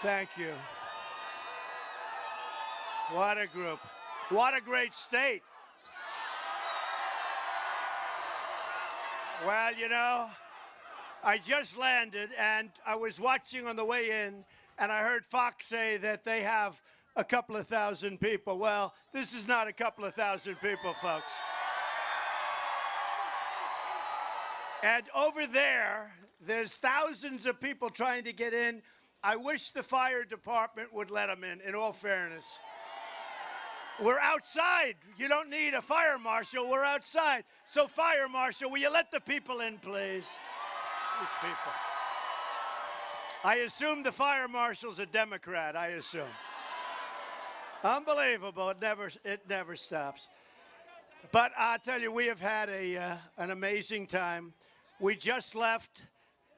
Thank you. What a group. What a great state. Well, I just landed and I was watching on the way in and I heard Fox say that they have a couple of thousand people. Well, this is not a couple of thousand people, folks. And over there, there's thousands of people trying to get in. I wish the fire department would let them in all fairness. We're outside. You don't need a fire marshal. We're outside. So, fire marshal, will you let the people in, please? These people. I assume the fire marshal's a Democrat, I assume. Unbelievable. It never stops. But I'll tell you, we have had an amazing time. We just left,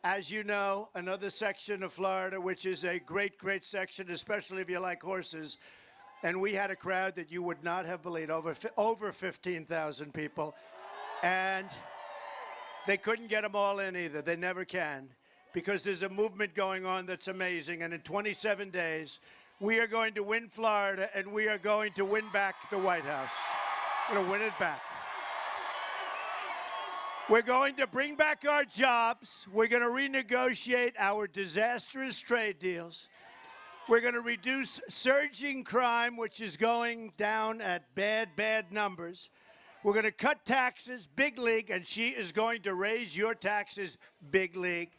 as you know, another section of Florida, which is a great, great section, especially if you like horses. And we had a crowd that you would not have believed, over 15,000 people. And they couldn't get them all in either. They never can, because there's a movement going on that's amazing. And in 27 days, we are going to win Florida, and we are going to win back the White House. We're going to win it back. We're going to bring back our jobs. We're going to renegotiate our disastrous trade deals. We're going to reduce surging crime, which is going down at bad, bad numbers. We're going to cut taxes, big league, and she is going to raise your taxes, big league.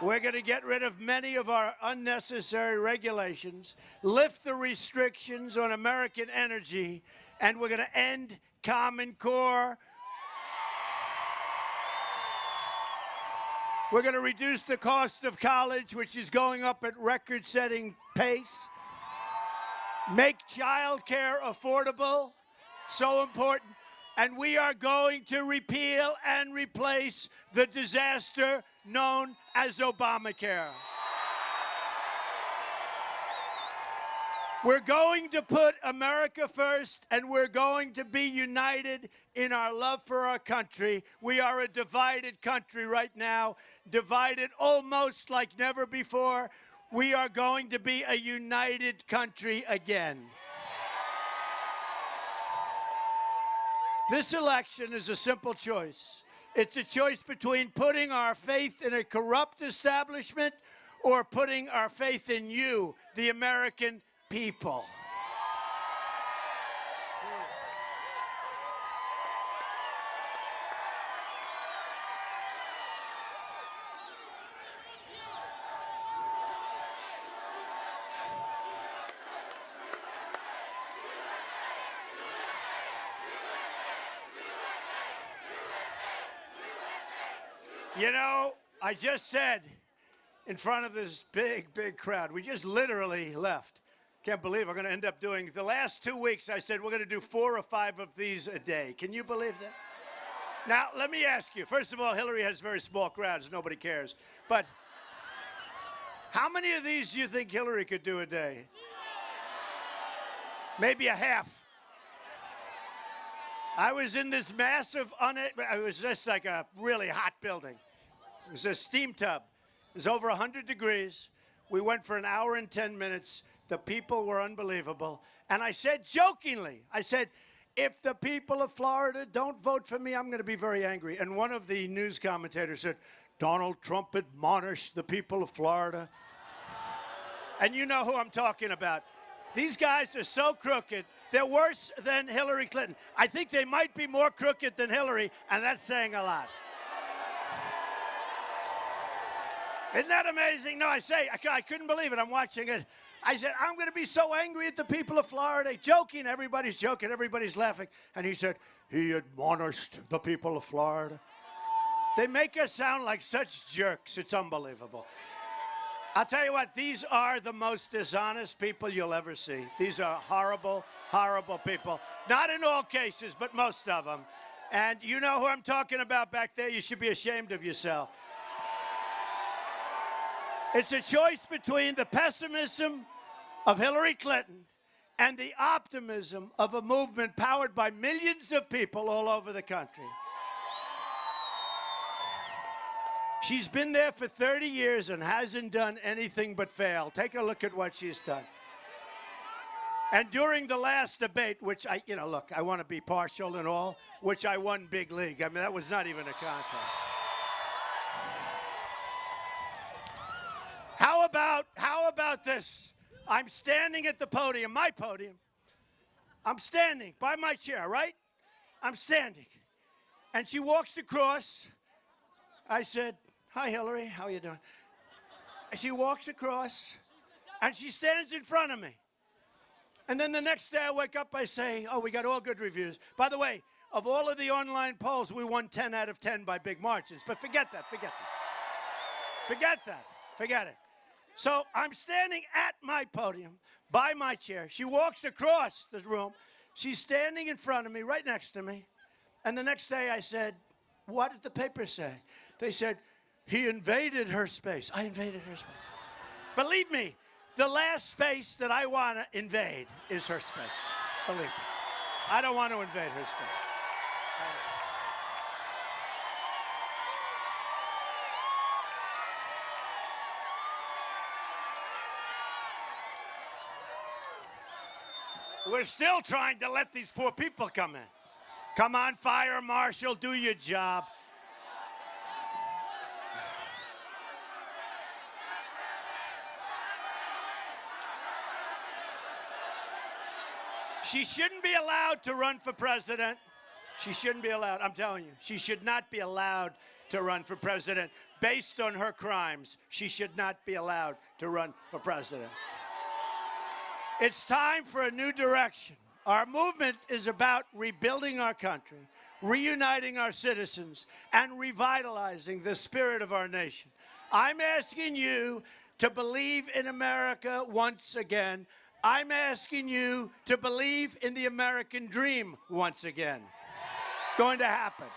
We're going to get rid of many of our unnecessary regulations, lift the restrictions on American energy, and we're going to end Common Core. We're going to reduce the cost of college, which is going up at record-setting pace. Make child care affordable, so important. And we are going to repeal and replace the disaster known as Obamacare. We're going to put America first, and we're going to be united in our love for our country. We are a divided country right now, divided almost like never before. We are going to be a united country again. This election is a simple choice. It's a choice between putting our faith in a corrupt establishment or putting our faith in you, the American people. I just said in front of this big, big crowd, we just literally left. Can't believe I'm going to end up doing, the last 2 weeks, I said we're going to do 4 or 5 of these a day. Can you believe that? Now, let me ask you. First of all, Hillary has very small crowds. Nobody cares. But how many of these do you think Hillary could do a day? Maybe a half. I was in this massive, it was just like a really hot building. It was a steam tub. It was over 100 degrees. We went for an hour and 10 minutes. The people were unbelievable. And I said jokingly, if the people of Florida don't vote for me, I'm going to be very angry. And one of the news commentators said, Donald Trump admonished the people of Florida. And you know who I'm talking about. These guys are so crooked. They're worse than Hillary Clinton. I think they might be more crooked than Hillary, and that's saying a lot. Isn't that amazing? No, I couldn't believe it. I'm watching it. I said, I'm going to be so angry at the people of Florida. Joking, everybody's joking, everybody's laughing. And he said, he admonished the people of Florida. They make us sound like such jerks. It's unbelievable. I'll tell you what, these are the most dishonest people you'll ever see. These are horrible, horrible people. Not in all cases, but most of them. And you know who I'm talking about back there? You should be ashamed of yourself. It's a choice between the pessimism of Hillary Clinton and the optimism of a movement powered by millions of people all over the country. She's been there for 30 years and hasn't done anything but fail. Take a look at what she's done. And during the last debate, which look, I want to be partial and all, which I won big league. I mean, that was not even a contest. How about this? I'm standing at the podium, my podium. I'm standing by my chair, right? I'm standing. And she walks across. I said, "Hi, Hillary, how you doing?" And she walks across, and she stands in front of me. And then the next day I wake up, I say, "Oh, we got all good reviews." By the way, of all of the online polls, we won 10 out of 10 by big margins. But forget that. Forget it. So I'm standing at my podium, by my chair. She walks across the room. She's standing in front of me, right next to me. And the next day I said, "What did the paper say?" They said, "He invaded her space." I invaded her space. Believe me, the last space that I want to invade is her space. Believe me. I don't want to invade her space. We're still trying to let these poor people come in. Come on, fire marshal, do your job. She shouldn't be allowed to run for president. She shouldn't be allowed. I'm telling you, she should not be allowed to run for president. Based on her crimes, she should not be allowed to run for president. It's time for a new direction. Our movement is about rebuilding our country, reuniting our citizens, and revitalizing the spirit of our nation. I'm asking you to believe in America once again. I'm asking you to believe in the American dream once again. It's going to happen.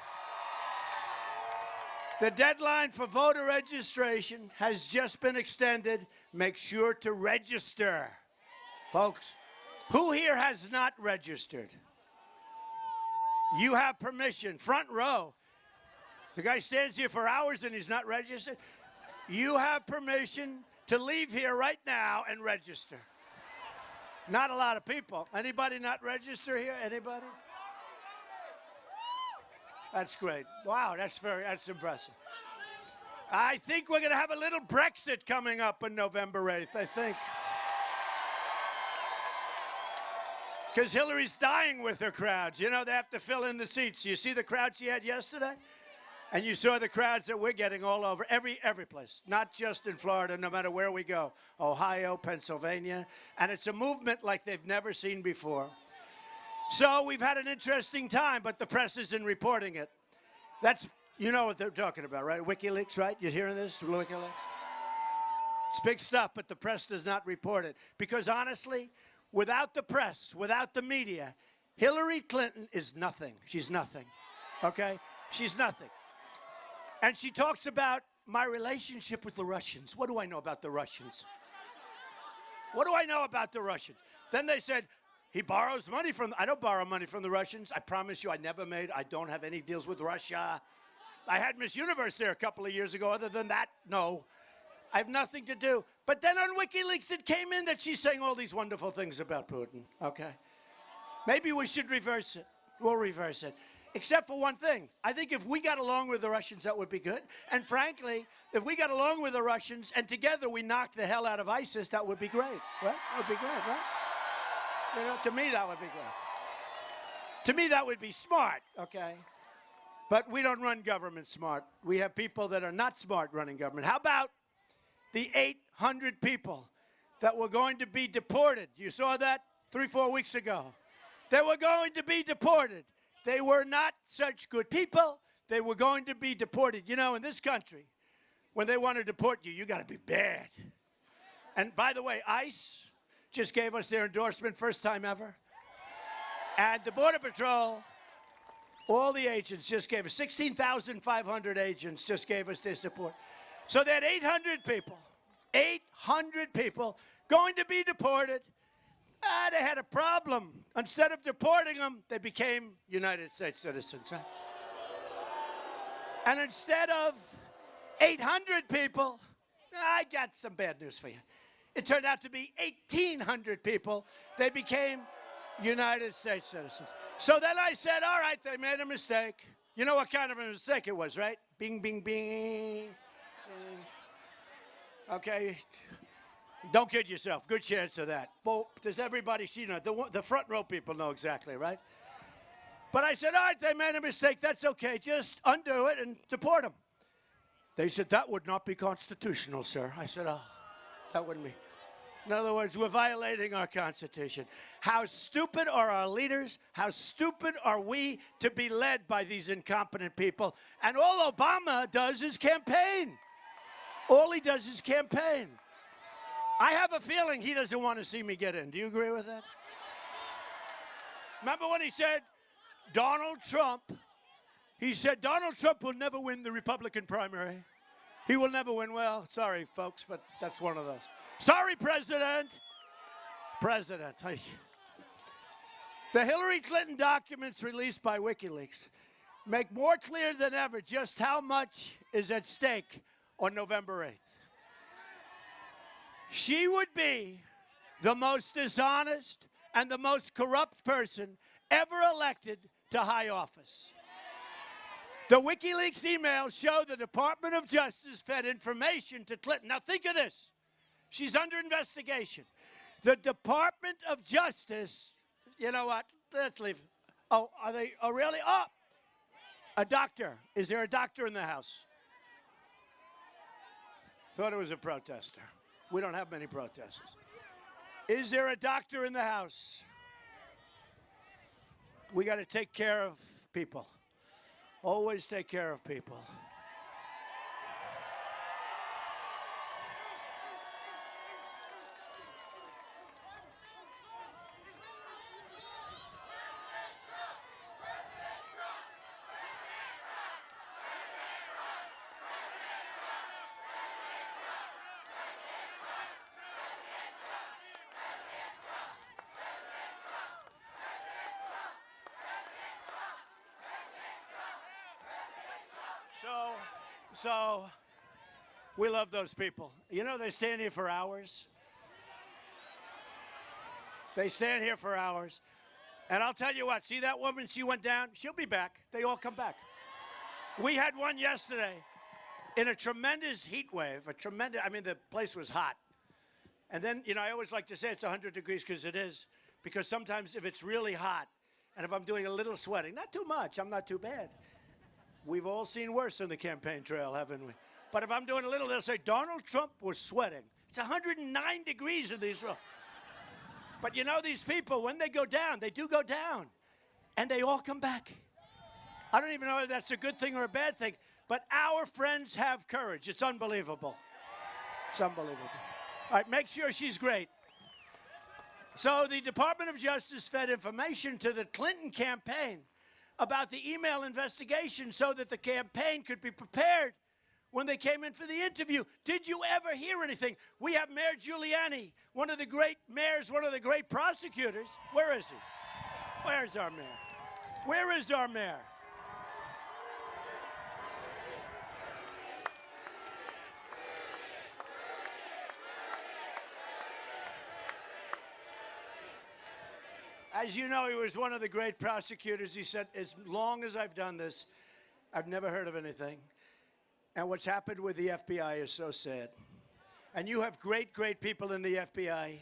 The deadline for voter registration has just been extended. Make sure to register. Folks, who here has not registered? You have permission. Front row. The guy stands here for hours and he's not registered. You have permission to leave here right now and register. Not a lot of people. Anybody not register here? Anybody? That's great. Wow, that's impressive. I think we're going to have a little Brexit coming up on November 8th, I think. Because Hillary's dying with her crowds. You know, they have to fill in the seats. You see the crowd she had yesterday? And you saw the crowds that we're getting all over, every place, not just in Florida, no matter where we go, Ohio, Pennsylvania. And it's a movement like they've never seen before. So we've had an interesting time, but the press isn't reporting it. You know what they're talking about, right? WikiLeaks, right? You're hearing this? WikiLeaks? It's big stuff, but the press does not report it. Because honestly, without the press, without the media, Hillary Clinton is nothing. She's nothing, okay? She's nothing. And she talks about my relationship with the Russians. What do I know about the Russians? What do I know about the Russians? Then they said, he borrows money from, I don't borrow money from the Russians. I promise you I don't have any deals with Russia. I had Miss Universe there a couple of years ago. Other than that, no. I have nothing to do. But then on WikiLeaks, it came in that she's saying all these wonderful things about Putin, okay? Maybe we should reverse it. We'll reverse it. Except for one thing. I think if we got along with the Russians, that would be good. And frankly, if we got along with the Russians and together we knocked the hell out of ISIS, that would be great, right? That would be great, right? You know, to me, that would be great. To me, that would be smart, okay? But we don't run government smart. We have people that are not smart running government. How about the 800 people that were going to be deported? You saw that 3-4 weeks ago. They were going to be deported. They were not such good people. They were going to be deported. You know, in this country, when they want to deport you, you got to be bad. And by the way, ICE just gave us their endorsement, first time ever. And the Border Patrol, all the agents just gave us, 16,500 agents just gave us their support. So they had 800 people going to be deported. They had a problem. Instead of deporting them, they became United States citizens. Right? And instead of 800 people. I got some bad news for you. It turned out to be 1,800 people. They became United States citizens. So then I said, all right, they made a mistake. You know what kind of a mistake it was, right? Bing, bing, bing. Okay. Don't kid yourself. Good chance of that. Well, does everybody see? The front row people know exactly, right? But I said, all right, they made a mistake. That's okay. Just undo it and deport them. They said, that would not be constitutional, sir. I said, oh, that wouldn't be. In other words, we're violating our Constitution. How stupid are our leaders? How stupid are we to be led by these incompetent people? And all Obama does is campaign. All he does is campaign. I have a feeling he doesn't want to see me get in. Do you agree with that? Remember when he said, Donald Trump will never win the Republican primary. He will never win. Well, sorry, folks, but that's one of those. Sorry, President. The Hillary Clinton documents released by WikiLeaks make more clear than ever just how much is at stake on November 8th. She would be the most dishonest and the most corrupt person ever elected to high office. The WikiLeaks emails show the Department of Justice fed information to Clinton. Now think of this. She's under investigation. The Department of Justice, you know what? Let's leave. Oh, are they? Oh, really? Oh, a doctor. Is there a doctor in the house? Thought it was a protester. We don't have many protesters. Is there a doctor in the house? We got to take care of people. Always take care of people. So, we love those people. You know, they stand here for hours. They stand here for hours. And I'll tell you what, see that woman, she went down, she'll be back. They all come back. We had one yesterday in a tremendous heat wave, the place was hot. And then, you know, I always like to say it's 100 degrees because it is. Because sometimes if it's really hot, and if I'm doing a little sweating, not too much, I'm not too bad. We've all seen worse on the campaign trail, haven't we? But if I'm doing a little, they'll say, Donald Trump was sweating. It's 109 degrees in these rooms. But you know, these people, when they go down, they do go down. And they all come back. I don't even know if that's a good thing or a bad thing. But our friends have courage. It's unbelievable. It's unbelievable. All right, make sure she's great. So the Department of Justice fed information to the Clinton campaign about the email investigation so that the campaign could be prepared when they came in for the interview. Did you ever hear anything? We have Mayor Giuliani, one of the great mayors, one of the great prosecutors. Where is he? Where's our mayor? Where is our mayor? As you know, he was one of the great prosecutors. He said, as long as I've done this, I've never heard of anything. And what's happened with the FBI is so sad. And you have great, great people in the FBI.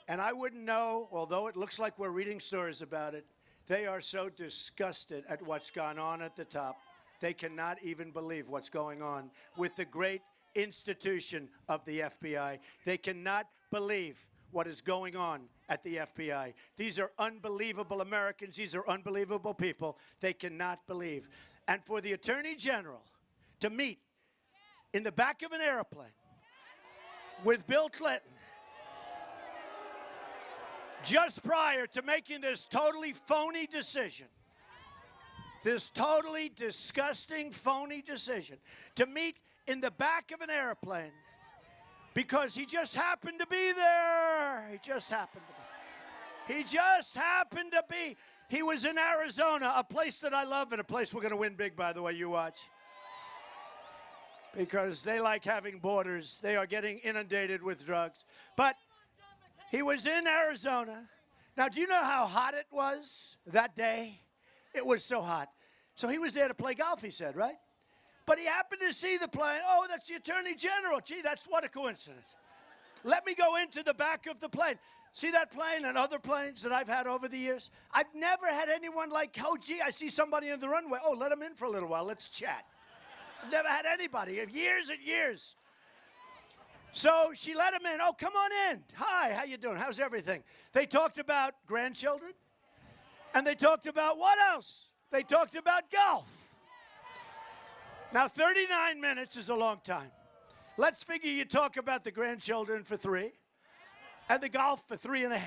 And I wouldn't know, although it looks like we're reading stories about it, they are so disgusted at what's gone on at the top. They cannot even believe what's going on with the great institution of the FBI. They cannot believe what is going on at the FBI. These are unbelievable Americans. These are unbelievable people. They cannot believe. And for the Attorney General to meet in the back of an airplane with Bill Clinton just prior to making this totally phony decision, this totally disgusting, phony decision, to meet in the back of an airplane because he just happened to be there. He just happened to be. He just happened to be. He was in Arizona, a place that I love and a place we're going to win big, by the way, you watch. because they like having borders. They are getting inundated with drugs. But he was in Arizona. Now, do you know how hot it was that day? It was so hot. So he was there to play golf, he said, right? But he happened to see the plane. Oh, that's the Attorney General. Gee, that's what a coincidence. Let me go into the back of the plane. See that plane and other planes that I've had over the years? I've never had anyone like, oh, gee, I see somebody in the runway. Oh, let him in for a little while. Let's chat. I've never had anybody. Years and years. So she let him in. Oh, come on in. Hi, how you doing? How's everything? They talked about grandchildren. And they talked about what else? They talked about golf. Now, 39 minutes is a long time. Let's figure you talk about the grandchildren for 3 and the golf for 3.5.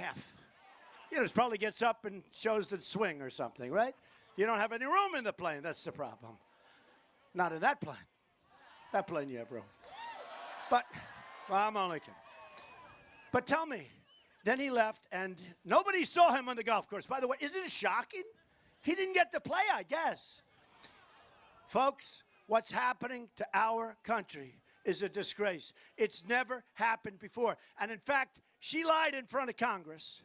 You know, it probably gets up and shows the swing or something, right? You don't have any room in the plane. That's the problem. Not in that plane. That plane you have room. But, well, I'm only kidding. But tell me, then he left and nobody saw him on the golf course. By the way, isn't it shocking? He didn't get to play, I guess. Folks, what's happening to our country is a disgrace. It's never happened before. And in fact, she lied in front of Congress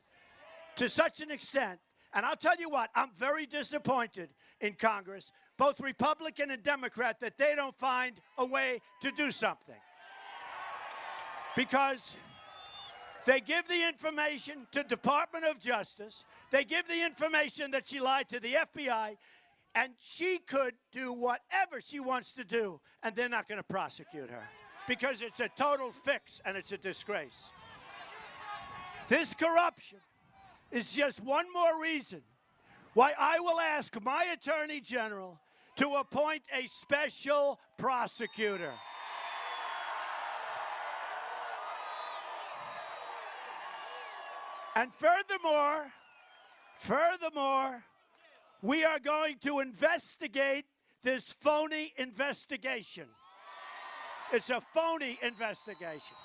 to such an extent. And I'll tell you what, I'm very disappointed in Congress, both Republican and Democrat, that they don't find a way to do something. Because they give the information to Department of Justice. They give the information that she lied to the FBI. And she could do whatever she wants to do, and they're not going to prosecute her because it's a total fix and it's a disgrace. This corruption is just one more reason why I will ask my Attorney General to appoint a special prosecutor. And furthermore, we are going to investigate this phony investigation. It's a phony investigation.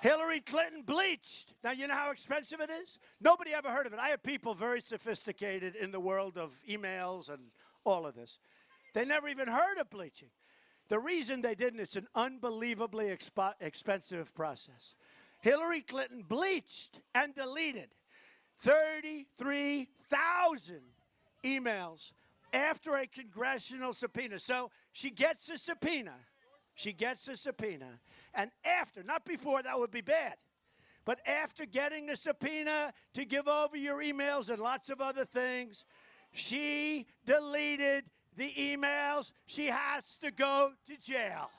Hillary Clinton bleached. Now, you know how expensive it is? Nobody ever heard of it. I have people very sophisticated in the world of emails and all of this. They never even heard of bleaching. The reason they didn't, it's an unbelievably expensive process. Hillary Clinton bleached and deleted 33,000 emails after a congressional subpoena. So she gets a subpoena. And after, not before, that would be bad. But after getting a subpoena to give over your emails and lots of other things, she deleted the emails. She has to go to jail.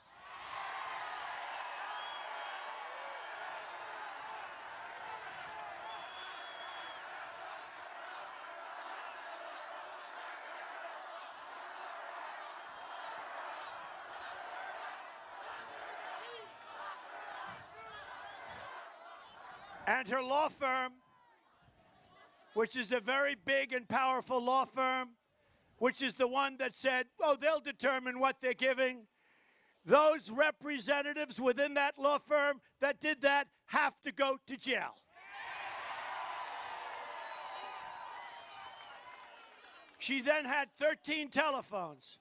And her law firm, which is a very big and powerful law firm, which is the one that said, oh, they'll determine what they're giving. Those representatives within that law firm that did that have to go to jail. She then had 13 telephones,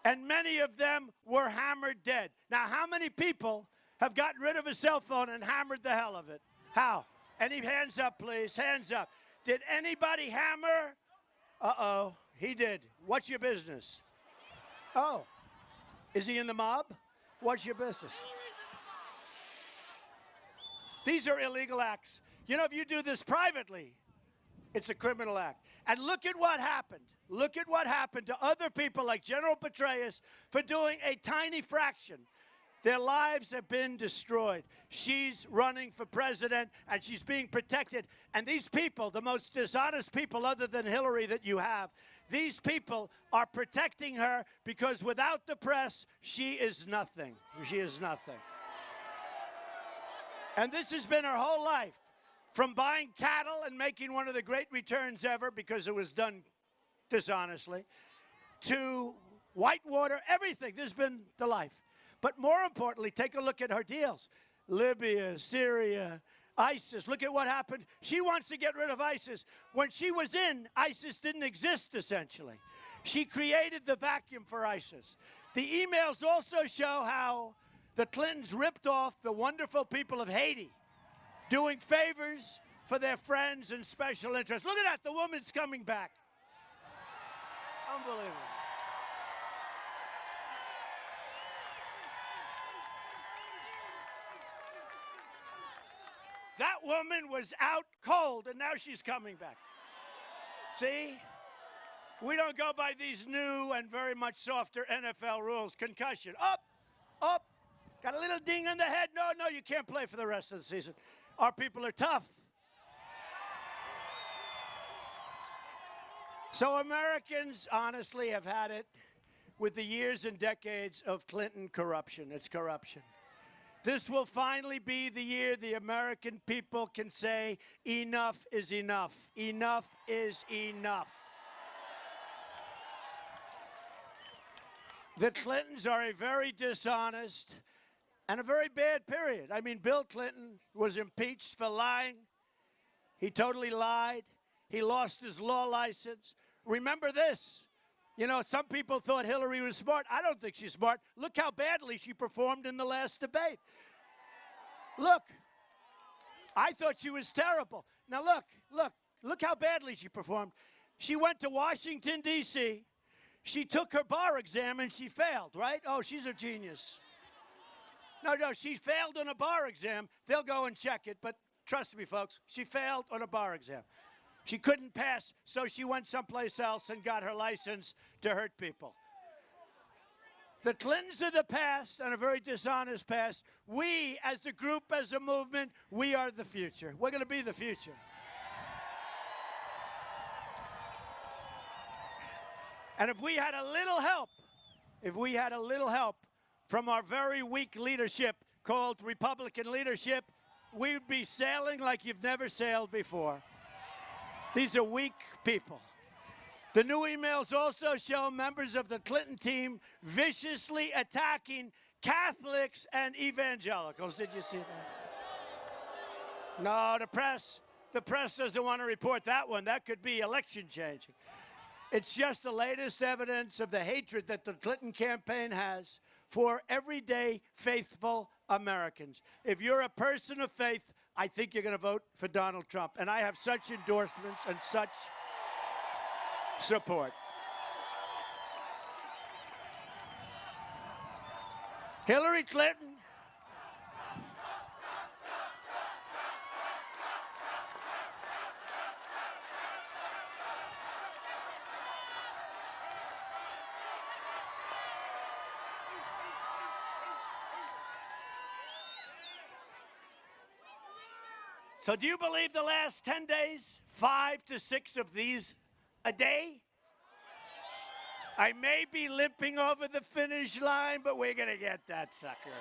and many of them were hammered dead. Now, how many people have gotten rid of a cell phone and hammered the hell of it? How? Any hands up, please? Hands up. Did anybody hammer? Uh-oh, he did. What's your business? Oh, is he in the mob? What's your business? These are illegal acts. You know, if you do this privately, it's a criminal act. And look at what happened. Look at what happened to other people like General Petraeus for doing a tiny fraction. Their lives have been destroyed. She's running for president, and she's being protected. And these people, the most dishonest people other than Hillary that you have, these people are protecting her because without the press, she is nothing. She is nothing. And this has been her whole life, from buying cattle and making one of the great returns ever because it was done dishonestly, to Whitewater, everything. This has been the life. But more importantly, take a look at her deals. Libya, Syria, ISIS. Look at what happened. She wants to get rid of ISIS. When she was in, ISIS didn't exist, essentially. She created the vacuum for ISIS. The emails also show how the Clintons ripped off the wonderful people of Haiti, doing favors for their friends and special interests. Look at that, the woman's coming back. Unbelievable. That woman was out cold, and now she's coming back. See? We don't go by these new and very much softer NFL rules. Concussion. Up, up. Got a little ding on the head. No, you can't play for the rest of the season. Our people are tough. So Americans, honestly, have had it with the years and decades of Clinton corruption. It's corruption. This will finally be the year the American people can say, enough is enough. Enough is enough. The Clintons are a very dishonest and a very bad period. I mean, Bill Clinton was impeached for lying. He totally lied. He lost his law license. Remember this. You know, some people thought Hillary was smart. I don't think she's smart. Look how badly she performed in the last debate. Look. I thought she was terrible. Now look how badly she performed. She went to Washington, D.C., she took her bar exam and she failed, right? Oh, she's a genius. No, she failed on a bar exam. They'll go and check it, but trust me, folks, she failed on a bar exam. She couldn't pass, so she went someplace else and got her license to hurt people. The Clintons are the past, and a very dishonest past. We, as a group, as a movement, we are the future. We're going to be the future. And if we had a little help from our very weak leadership called Republican leadership, we'd be sailing like you've never sailed before. These are weak people. The new emails also show members of the Clinton team viciously attacking Catholics and evangelicals. Did you see that? No, the press doesn't want to report that one. That could be election changing. It's just the latest evidence of the hatred that the Clinton campaign has for everyday faithful Americans. If you're a person of faith, I think you're going to vote for Donald Trump. And I have such endorsements and such support. Hillary Clinton. So do you believe the last 10 days, 5 to 6 of these a day? I may be limping over the finish line, but we're going to get that sucker.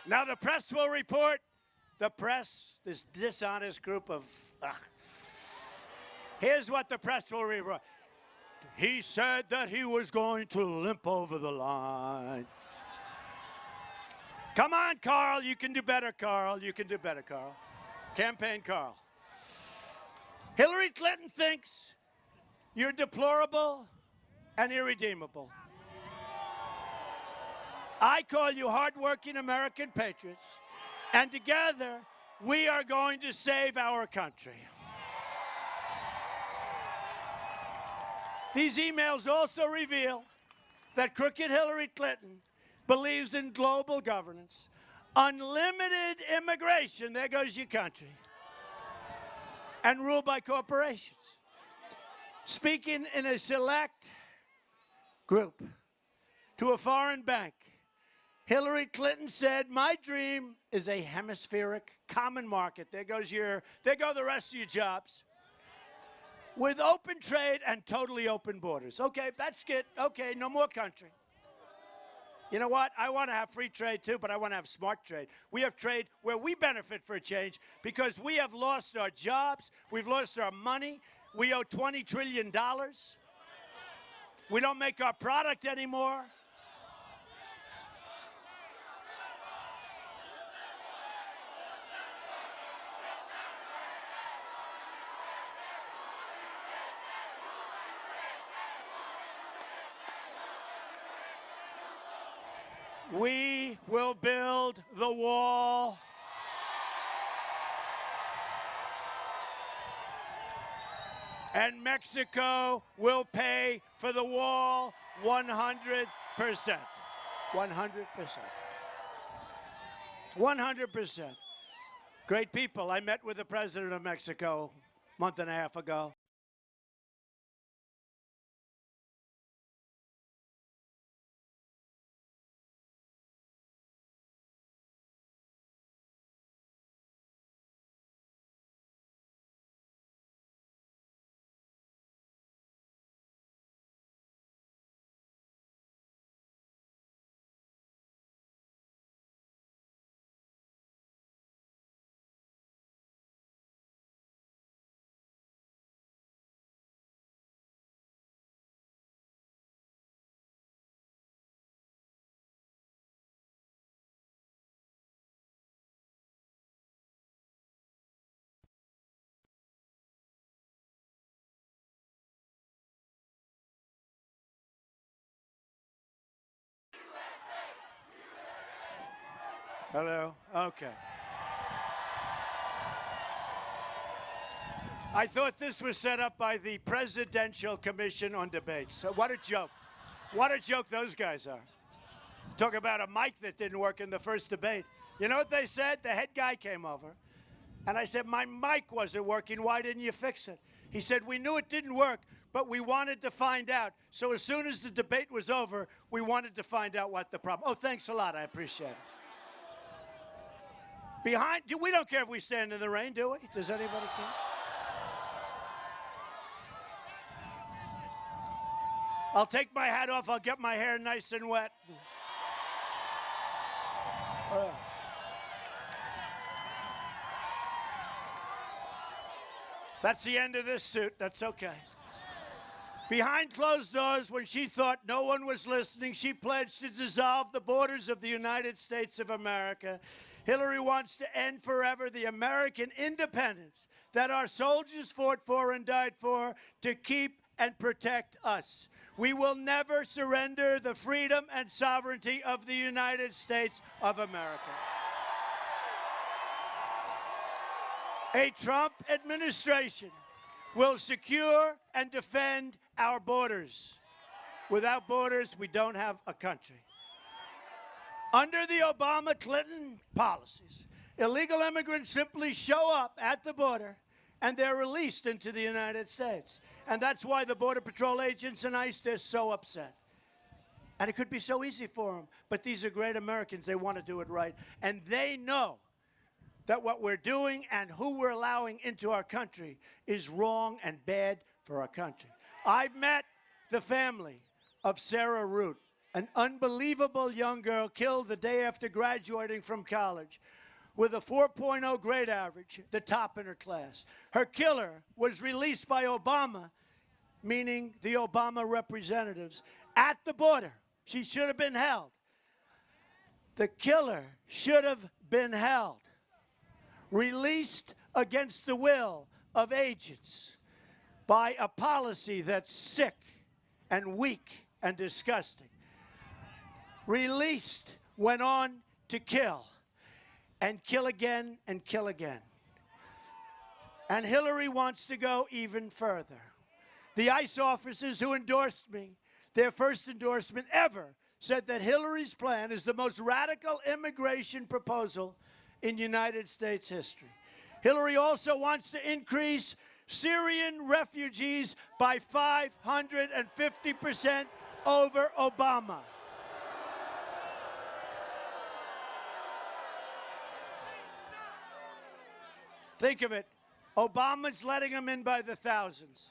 Now the press will report, this dishonest group of, here's what the press will report. He said that he was going to limp over the line. Come on, Carl. You can do better, Carl. You can do better, Carl. Campaign Carl. Hillary Clinton thinks you're deplorable and irredeemable. I call you hardworking American patriots, and together we are going to save our country. These emails also reveal that crooked Hillary Clinton believes in global governance, unlimited immigration, there goes your country, and rule by corporations. Speaking in a select group to a foreign bank, Hillary Clinton said, "My dream is a hemispheric common market." There go the rest of your jobs. With open trade and totally open borders. Okay, that's good. Okay, no more country. You know what? I want to have free trade too, but I want to have smart trade. We have trade where we benefit for a change because we have lost our jobs. We've lost our money. We owe $20 trillion. We don't make our product anymore. We will build the wall. And Mexico will pay for the wall 100%. 100%. 100%. Great people. I met with the president of Mexico a month and a half ago. Hello? Okay. I thought this was set up by the Presidential Commission on Debates. So what a joke. What a joke those guys are. Talk about a mic that didn't work in the first debate. You know what they said? The head guy came over, and I said, my mic wasn't working. Why didn't you fix it? He said, we knew it didn't work, but we wanted to find out. So as soon as the debate was over, we wanted to find out what the problem. Oh, thanks a lot. I appreciate it. We don't care if we stand in the rain, do we? Does anybody care? I'll take my hat off. I'll get my hair nice and wet. That's the end of this suit. That's okay. Behind closed doors, when she thought no one was listening, she pledged to dissolve the borders of the United States of America. Hillary wants to end forever the American independence that our soldiers fought for and died for to keep and protect us. We will never surrender the freedom and sovereignty of the United States of America. A Trump administration will secure and defend our borders. Without borders, we don't have a country. Under the Obama-Clinton policies, illegal immigrants simply show up at the border and they're released into the United States. And that's why the Border Patrol agents and ICE, they're so upset. And it could be so easy for them, but these are great Americans. They want to do it right. And they know that what we're doing and who we're allowing into our country is wrong and bad for our country. I've met the family of Sarah Root, an unbelievable young girl killed the day after graduating from college with a 4.0 grade average, the top in her class. Her killer was released by Obama, meaning the Obama representatives, at the border. She should have been held. The killer should have been held. Released against the will of agents by a policy that's sick and weak and disgusting. Released, went on to kill, and kill again and kill again. And Hillary wants to go even further. The ICE officers who endorsed me, their first endorsement ever, said that Hillary's plan is the most radical immigration proposal in United States history. Hillary also wants to increase Syrian refugees by 550% over Obama. Think of it. Obama's letting them in by the thousands.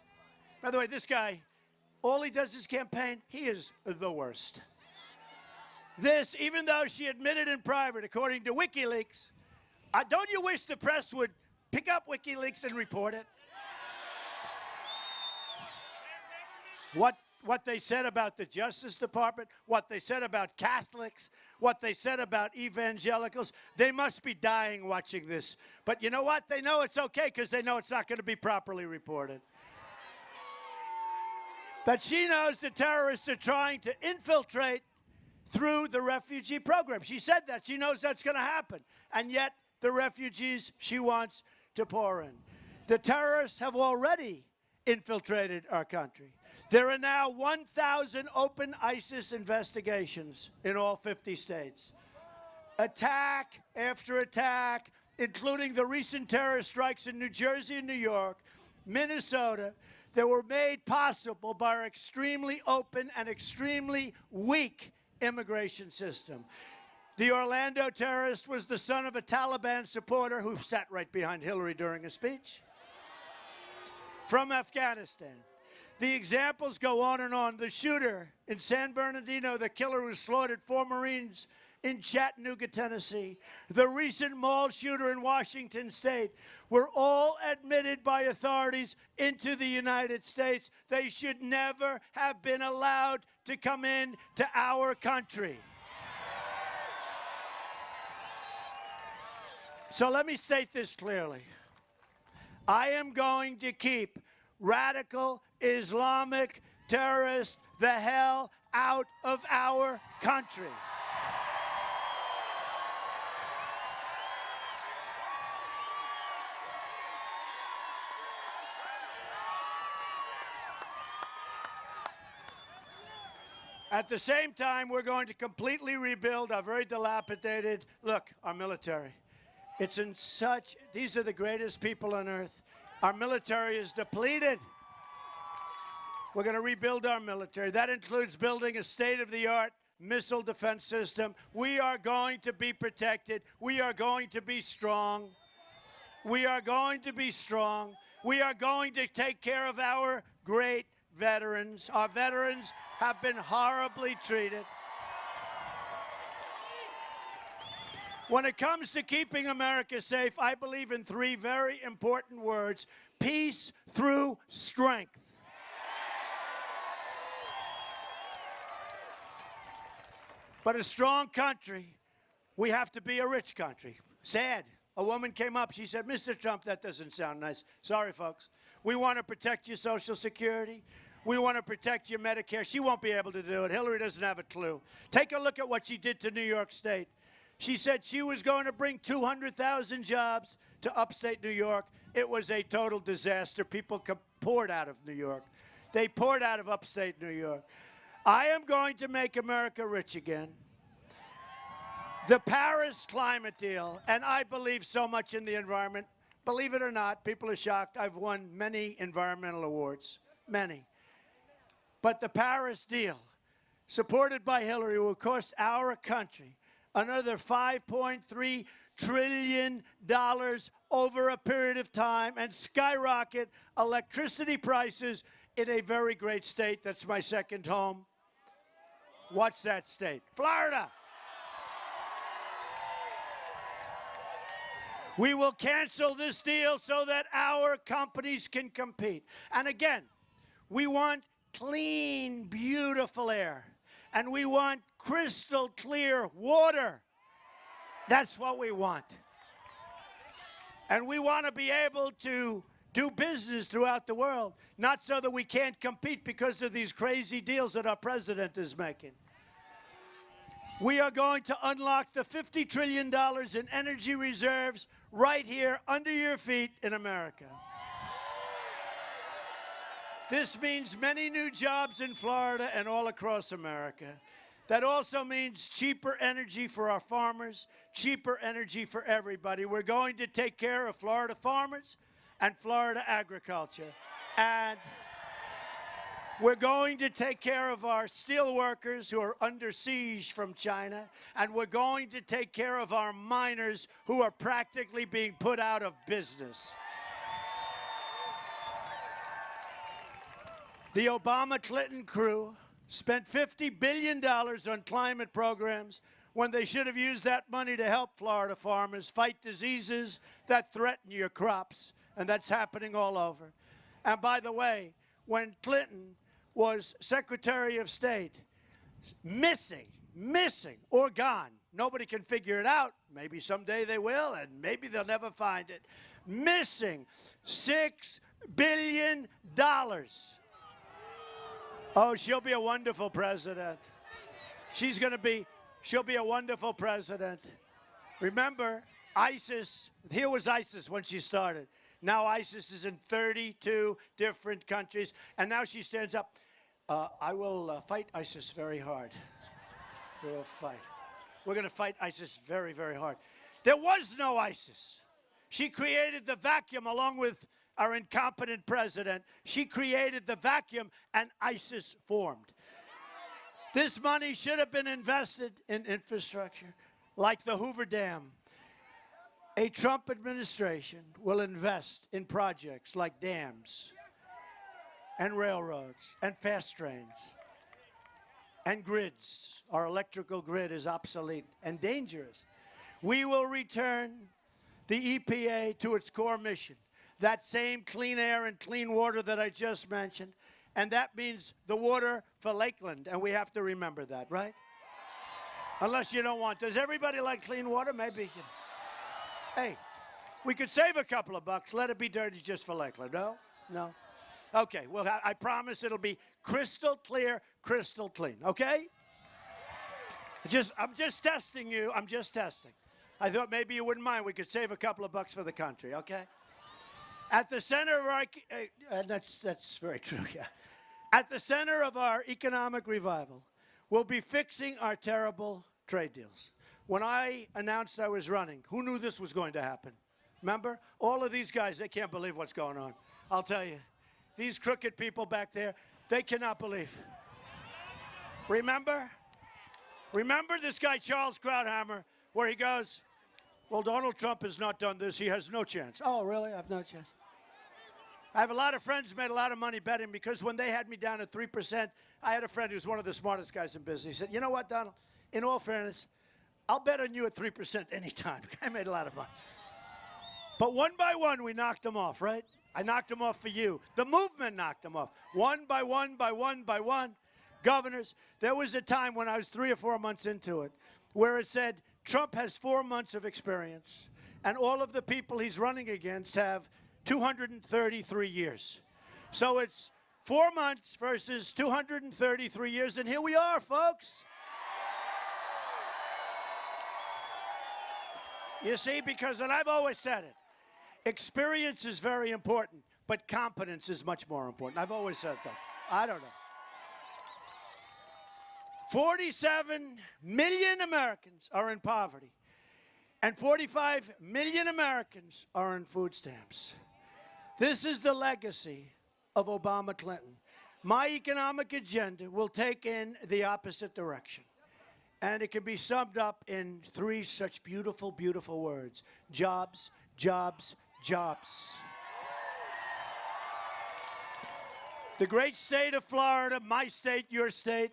By the way, this guy, all he does is campaign. He is the worst. This, even though she admitted in private, according to WikiLeaks, don't you wish the press would pick up WikiLeaks and report it? What they said about the Justice Department, what they said about Catholics, what they said about evangelicals, they must be dying watching this. But you know what? They know it's okay because they know it's not going to be properly reported. That she knows the terrorists are trying to infiltrate through the refugee program. She said that. She knows that's going to happen. And yet, the refugees she wants to pour in. The terrorists have already infiltrated our country. There are now 1,000 open ISIS investigations in all 50 states. Attack after attack, including the recent terrorist strikes in New Jersey and New York, Minnesota, that were made possible by our extremely open and extremely weak immigration system. The Orlando terrorist was the son of a Taliban supporter who sat right behind Hillary during a speech from Afghanistan. The examples go on and on. The shooter in San Bernardino, the killer who slaughtered 4 Marines in Chattanooga, Tennessee, the recent mall shooter in Washington State, were all admitted by authorities into the United States. They should never have been allowed to come in to our country. So let me state this clearly. I am going to keep radical Islamic terrorists the hell out of our country. At the same time, we're going to completely rebuild our very dilapidated, look, our military. It's in such, these are the greatest people on earth. Our military is depleted. We're going to rebuild our military. That includes building a state-of-the-art missile defense system. We are going to be protected. We are going to be strong. We are going to be strong. We are going to take care of our great veterans. Our veterans have been horribly treated. When it comes to keeping America safe, I believe in 3 very important words: peace through strength. But a strong country, we have to be a rich country. Sad. A woman came up, she said, Mr. Trump, that doesn't sound nice. Sorry, folks. We want to protect your Social Security. We want to protect your Medicare. She won't be able to do it. Hillary doesn't have a clue. Take a look at what she did to New York State. She said she was going to bring 200,000 jobs to upstate New York. It was a total disaster. People poured out of New York. They poured out of upstate New York. I am going to make America rich again. The Paris climate deal, and I believe so much in the environment. Believe it or not, people are shocked. I've won many environmental awards, many. But the Paris deal, supported by Hillary, will cost our country another $5.3 trillion over a period of time and skyrocket electricity prices in a very great state. That's my second home. What's that state? Florida. We will cancel this deal so that our companies can compete. And again, we want clean, beautiful air. And we want crystal clear water. That's what we want. And we want to be able to do business throughout the world, not so that we can't compete because of these crazy deals that our president is making. We are going to unlock the $50 trillion in energy reserves right here under your feet in America. This means many new jobs in Florida and all across America. That also means cheaper energy for our farmers, cheaper energy for everybody. We're going to take care of Florida farmers and Florida agriculture. And we're going to take care of our steel workers who are under siege from China. And we're going to take care of our miners who are practically being put out of business. The Obama-Clinton crew spent $50 billion on climate programs when they should have used that money to help Florida farmers fight diseases that threaten your crops. And that's happening all over. And by the way, when Clinton was Secretary of State, missing or gone, nobody can figure it out. Maybe someday they will, and maybe they'll never find it. Missing $6 billion. Oh, she'll be a wonderful president. She'll be a wonderful president. Remember, ISIS, here was ISIS when she started. Now ISIS is in 32 different countries, and now she stands up. I will fight ISIS very hard. We will fight. We're going to fight ISIS very, very hard. There was no ISIS. She created the vacuum along with our incompetent president. She created the vacuum, and ISIS formed. This money should have been invested in infrastructure, like the Hoover Dam. A Trump administration will invest in projects like dams and railroads and fast trains and grids. Our electrical grid is obsolete and dangerous. We will return the EPA to its core mission, that same clean air and clean water that I just mentioned. And that means the water for Lakeland, and we have to remember that, right? Unless you don't want. Does everybody like clean water? Maybe. Hey, we could save a couple of bucks. Let it be dirty just for Lakeland. No? No? Okay, well, I promise it'll be crystal clear, crystal clean, okay? I'm just testing you. I'm just testing. I thought maybe you wouldn't mind. We could save a couple of bucks for the country, okay? At the center of our, that's very true, yeah. At the center of our economic revival, we'll be fixing our terrible trade deals. When I announced I was running, who knew this was going to happen? Remember? All of these guys, they can't believe what's going on. I'll tell you. These crooked people back there, they cannot believe. Remember? Remember this guy, Charles Krauthammer, where he goes, well, Donald Trump has not done this. He has no chance. Oh, really? I have no chance. I have a lot of friends who made a lot of money betting because when they had me down at 3%, I had a friend who's one of the smartest guys in business. He said, you know what, Donald? In all fairness, I'll bet on you at 3% anytime. I made a lot of money. But one by one, we knocked them off, right? I knocked them off for you. The movement knocked them off. One by one by one by one. Governors, there was a time when I was 3 or 4 months into it where it said Trump has 4 months of experience, and all of the people he's running against have 233 years. So it's 4 months versus 233 years, and here we are, folks. You see, because, and I've always said it, experience is very important, but competence is much more important. I've always said that. I don't know. 47 million Americans are in poverty, and 45 million Americans are on food stamps. This is the legacy of Obama Clinton. My economic agenda will take in the opposite direction. And it can be summed up in 3 such beautiful, beautiful words. Jobs, jobs, jobs. The great state of Florida, my state, your state,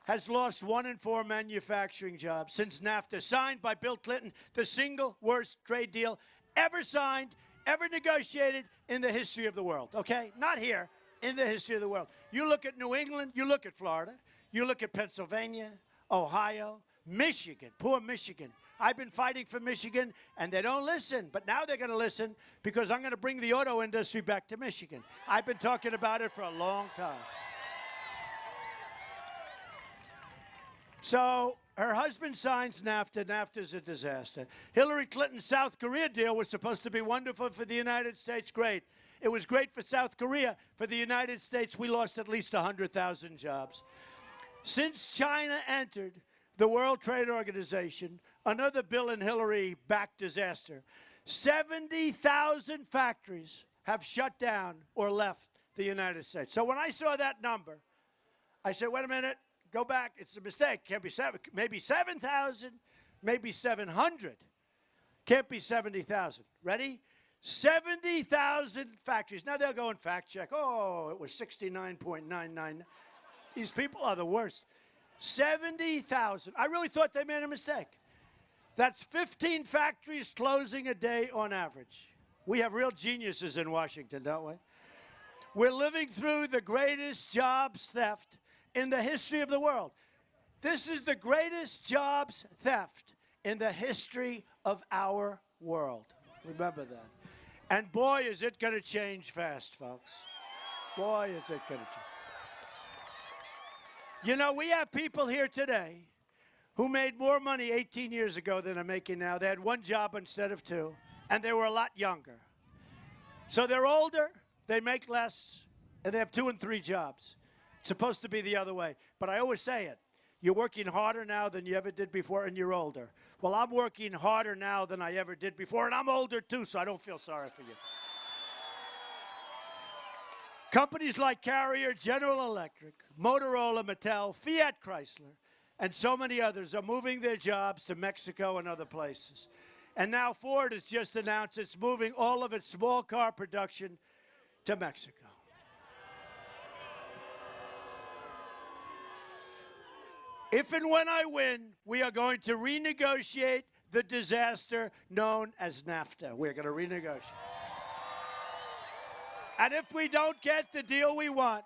has lost 1 in 4 manufacturing jobs since NAFTA, signed by Bill Clinton, the single worst trade deal ever signed, ever negotiated in the history of the world, okay? Not here, in the history of the world. You look at New England, you look at Florida, you look at Pennsylvania, Ohio, Michigan, poor Michigan. I've been fighting for Michigan, and they don't listen. But now they're going to listen because I'm going to bring the auto industry back to Michigan. I've been talking about it for a long time. So her husband signs NAFTA. NAFTA's a disaster. Hillary Clinton's South Korea deal was supposed to be wonderful for the United States. Great. It was great for South Korea. For the United States, we lost at least 100,000 jobs. Since China entered the World Trade Organization, another Bill and Hillary-backed disaster, 70,000 factories have shut down or left the United States. So when I saw that number, I said, wait a minute, go back. It's a mistake. Can't be 7, maybe 7,000, maybe 700. Can't be 70,000. Ready? 70,000 factories. Now they'll go and fact check. Oh, it was 69.99. These people are the worst. 70,000. I really thought they made a mistake. That's 15 factories closing a day on average. We have real geniuses in Washington, don't we? We're living through the greatest jobs theft in the history of the world. This is the greatest jobs theft in the history of our world. Remember that. And boy, is it going to change fast, folks. Boy, is it going to change. You know, we have people here today who made more money 18 years ago than I'm making now. They had one job instead of two, and they were a lot younger. So they're older, they make less, and they have 2 and 3 jobs. It's supposed to be the other way. But I always say it. You're working harder now than you ever did before, and you're older. Well, I'm working harder now than I ever did before, and I'm older too, so I don't feel sorry for you. Companies like Carrier, General Electric, Motorola, Mattel, Fiat Chrysler, and so many others are moving their jobs to Mexico and other places. And now Ford has just announced it's moving all of its small car production to Mexico. If and when I win, we are going to renegotiate the disaster known as NAFTA. We're going to renegotiate. And if we don't get the deal we want,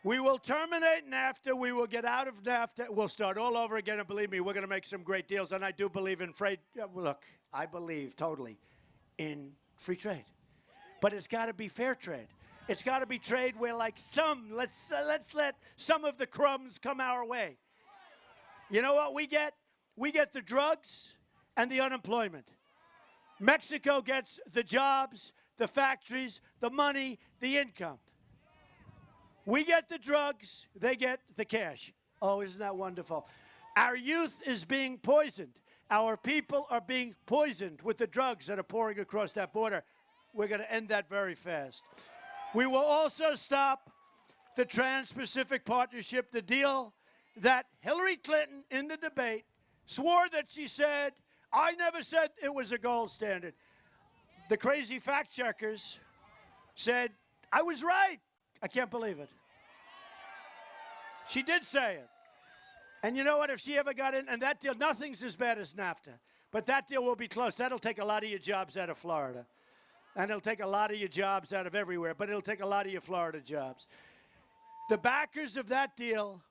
we will terminate NAFTA. We will get out of NAFTA. We'll start all over again. And believe me, we're going to make some great deals. And I do believe in free. Look, I believe totally in free trade. But it's got to be fair trade. It's got to be trade where, like, let's let some of the crumbs come our way. You know what we get? We get the drugs and the unemployment. Mexico gets the jobs, the factories, the money, the income. We get the drugs, they get the cash. Oh, isn't that wonderful? Our youth is being poisoned. Our people are being poisoned with the drugs that are pouring across that border. We're going to end that very fast. We will also stop the Trans-Pacific Partnership, the deal that Hillary Clinton in the debate swore that she said, I never said it was a gold standard. The crazy fact checkers said, I was right. I can't believe it. She did say it. And you know what? If she ever got in, and that deal, nothing's as bad as NAFTA, but that deal will be close. That'll take a lot of your jobs out of Florida. And it'll take a lot of your jobs out of everywhere, but it'll take a lot of your Florida jobs. The backers of that deal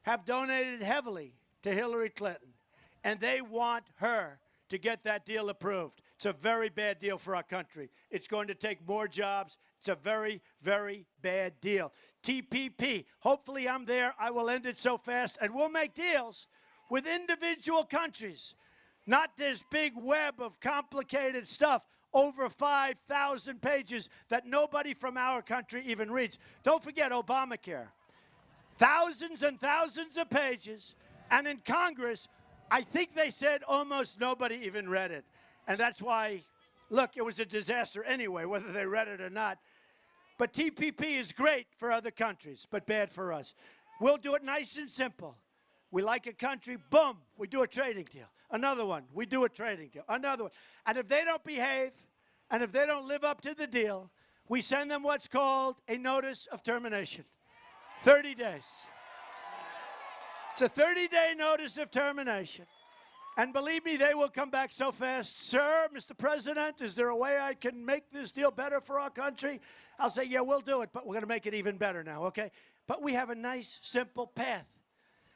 have donated heavily to Hillary Clinton, and they want her to get that deal approved. It's a very bad deal for our country. It's going to take more jobs. It's a very, very bad deal. TPP, hopefully I'm there. I will end it so fast, and we'll make deals with individual countries, not this big web of complicated stuff. Over 5,000 pages that nobody from our country even reads. Don't forget Obamacare. Thousands and thousands of pages. And in Congress, I think they said almost nobody even read it. And that's why, look, it was a disaster anyway, whether they read it or not. But TPP is great for other countries, but bad for us. We'll do it nice and simple. We like a country, boom, we do a trading deal. Another one, we do a trading deal. Another one. And if they don't behave, and if they don't live up to the deal, we send them what's called a notice of termination. 30 days. It's a 30-day notice of termination. And believe me, they will come back so fast. Sir, Mr. President, is there a way I can make this deal better for our country? I'll say, yeah, we'll do it, but we're going to make it even better now, okay? But we have a nice, simple path.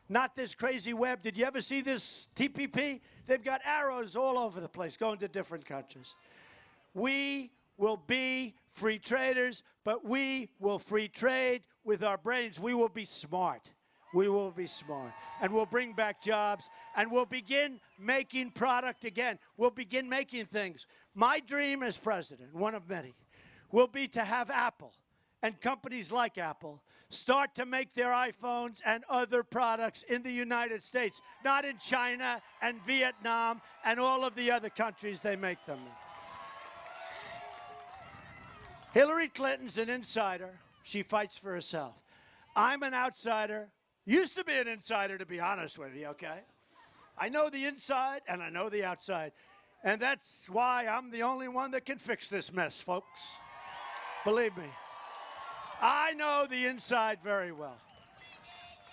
Not this crazy web. Did you ever see this TPP? They've got arrows all over the place going to different countries. We will be free traders, but we will free trade with our brains. We will be smart. We will be smart. And we'll bring back jobs, and we'll begin making product again. We'll begin making things. My dream as president, one of many, will be to have Apple and companies like Apple start to make their iPhones and other products in the United States, not in China and Vietnam and all of the other countries they make them in. Hillary Clinton's an insider. She fights for herself. I'm an outsider. Used to be an insider, to be honest with you, okay? I know the inside and I know the outside. And that's why I'm the only one that can fix this mess, folks. Believe me. I know the inside very well.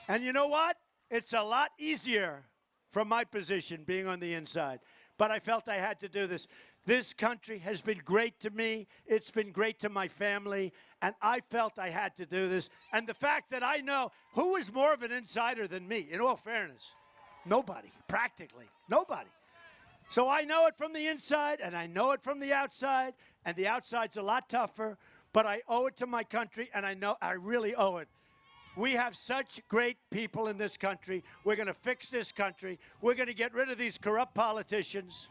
And you know what? It's a lot easier from my position being on the inside. But I felt I had to do this. This country has been great to me. It's been great to my family. And I felt I had to do this. And the fact that I know who is more of an insider than me, in all fairness, nobody, practically nobody. So I know it from the inside and I know it from the outside. And the outside's a lot tougher. But I owe it to my country, and I know I really owe it We have such great people in this country. We're going to fix this country. We're going to get rid of these corrupt politicians.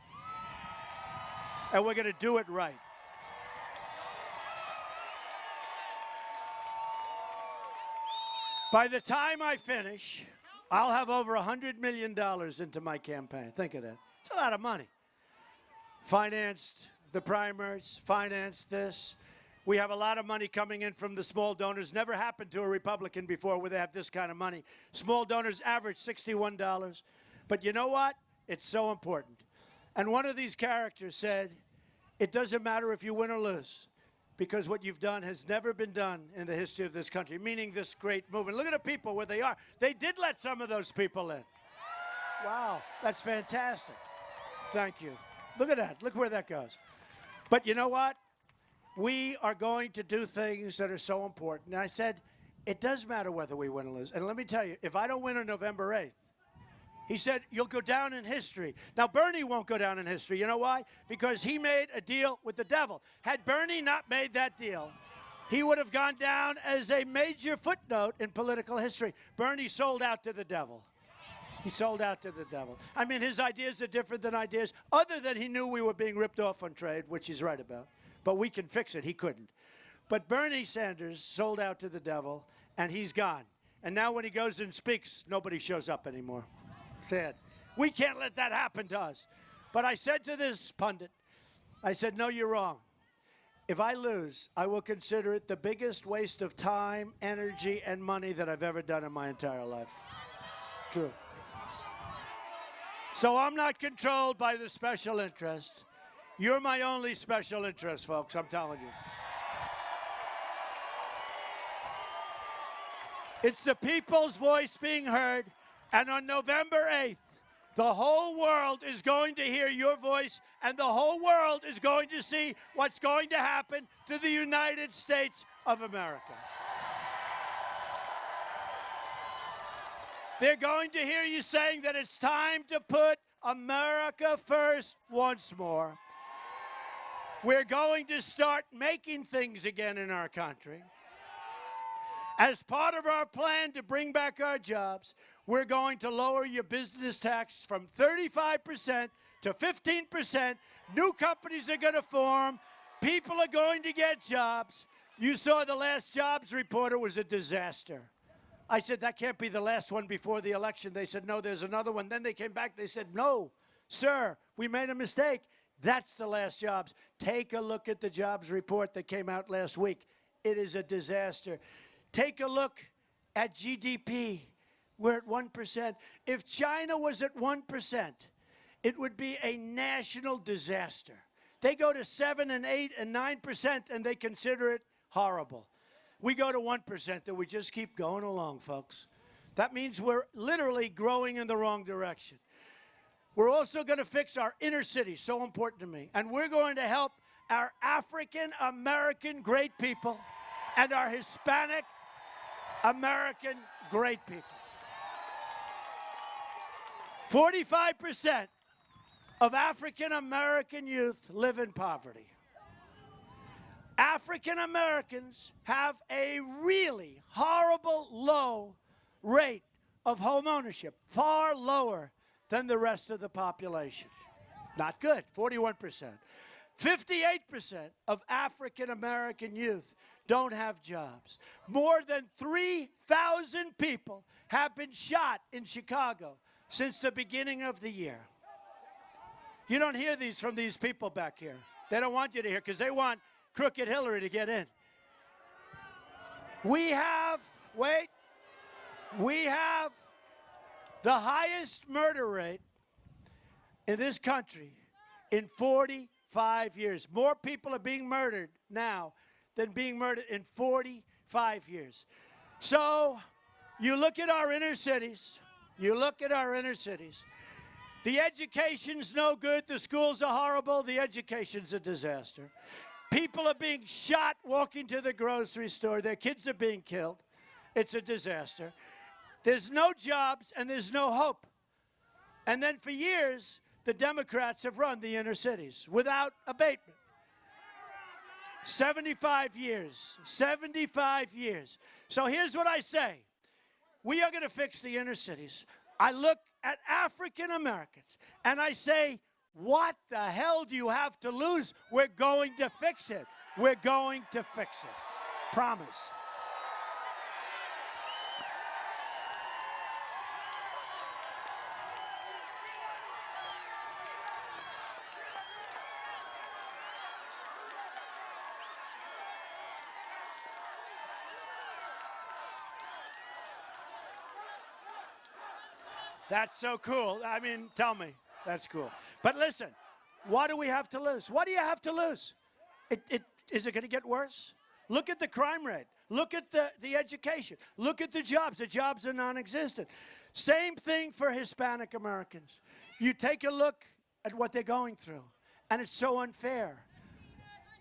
And we're going to do it right. By the time I finish, I'll have over $100 million into my campaign. Think of that. It's a lot of money. Financed the primaries, financed this. We have a lot of money coming in from the small donors. Never happened to a Republican before where they have this kind of money. Small donors average $61. But you know what? It's so important. And one of these characters said, it doesn't matter if you win or lose, because what you've done has never been done in the history of this country, meaning this great movement. Look at the people where they are. They did let some of those people in. Wow, that's fantastic. Thank you. Look at that. Look where that goes. But you know what? We are going to do things that are so important. And I said, it does matter whether we win or lose. And let me tell you, if I don't win on November 8th, he said, you'll go down in history. Now, Bernie won't go down in history. You know why? Because he made a deal with the devil. Had Bernie not made that deal, he would have gone down as a major footnote in political history. Bernie sold out to the devil. He sold out to the devil. I mean, his ideas are different than ideas, other than he knew we were being ripped off on trade, which he's right about. But we can fix it. He couldn't. But Bernie Sanders sold out to the devil, and he's gone. And now when he goes and speaks, nobody shows up anymore. Sad. We can't let that happen to us. But I said to this pundit, I said, no, you're wrong. If I lose, I will consider it the biggest waste of time, energy, and money that I've ever done in my entire life. True. So I'm not controlled by the special interest. You're my only special interest, folks, I'm telling you. It's the people's voice being heard, and on November 8th, the whole world is going to hear your voice, and the whole world is going to see what's going to happen to the United States of America. They're going to hear you saying that it's time to put America first once more. We're going to start making things again in our country. As part of our plan to bring back our jobs, we're going to lower your business tax from 35% to 15%. New companies are going to form. People are going to get jobs. You saw the last jobs report. It was a disaster. I said, that can't be the last one before the election. They said, no, there's another one. Then they came back. They said, no, sir, we made a mistake. That's the last jobs. Take a look at the jobs report that came out last week. It is a disaster. Take a look at GDP. We're at 1%. If China was at 1%, it would be a national disaster. They go to 7 and 8 and 9%, and they consider it horrible. We go to 1%, and we just keep going along, folks. That means we're literally growing in the wrong direction. We're also going to fix our inner city, so important to me. And we're going to help our African-American great people and our Hispanic American great people. 45% of African-American youth live in poverty. African Americans have a really horrible low rate of home ownership, far lower than the rest of the population. Not good, 41%. 58% of African American youth don't have jobs. More than 3,000 people have been shot in Chicago since the beginning of the year. You don't hear these from these people back here. They don't want you to hear because they want crooked Hillary to get in. We have the highest murder rate in this country in 45 years. More people are being murdered now than being murdered in 45 years. So you look at our inner cities, the education's no good, the schools are horrible, the education's a disaster. People are being shot walking to the grocery store, their kids are being killed. It's a disaster. There's no jobs and there's no hope. And then for years, the Democrats have run the inner cities without abatement. 75 years. 75 years. So here's what I say. we are going to fix the inner cities. I look at African Americans and I say, what the hell do you have to lose? We're going to fix it. We're going to fix it. Promise. That's so cool. I mean, tell me. That's cool. But listen, what do we have to lose? What do you have to lose? Is it going to get worse? Look at the crime rate. Look at the education. Look at the jobs. The jobs are non-existent. Same thing for Hispanic Americans. You take a look at what they're going through, and it's so unfair.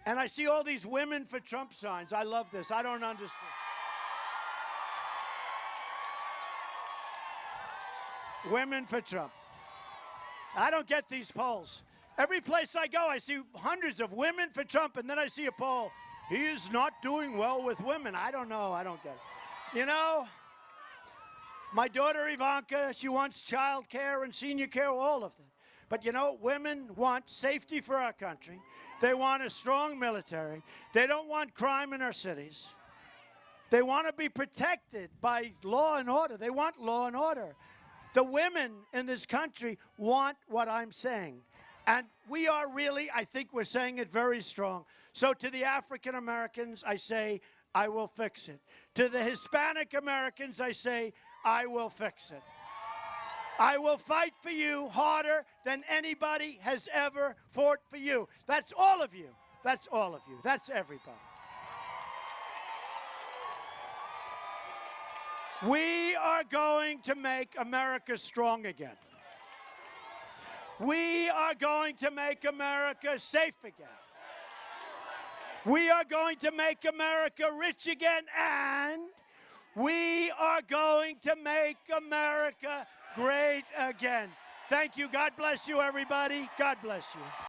And I see all these women for Trump signs. I love this. I don't understand. Women for Trump. I don't get these polls. Every place I go, I see hundreds of women for Trump, and then I see a poll. He is not doing well with women. I don't know. I don't get it. You know, my daughter Ivanka, she wants child care and senior care, all of them. But you know, women want safety for our country. They want a strong military. They don't want crime in our cities. They want to be protected by law and order. They want law and order. The women in this country want what I'm saying. And we are really, I think we're saying it very strong. So to the African Americans, I say, I will fix it. To the Hispanic Americans, I say, I will fix it. I will fight for you harder than anybody has ever fought for you. That's all of you. That's all of you. That's everybody. We are going to make America strong again. We are going to make America safe again. We are going to make America rich again, and we are going to make America great again. Thank you. God bless you, everybody. God bless you.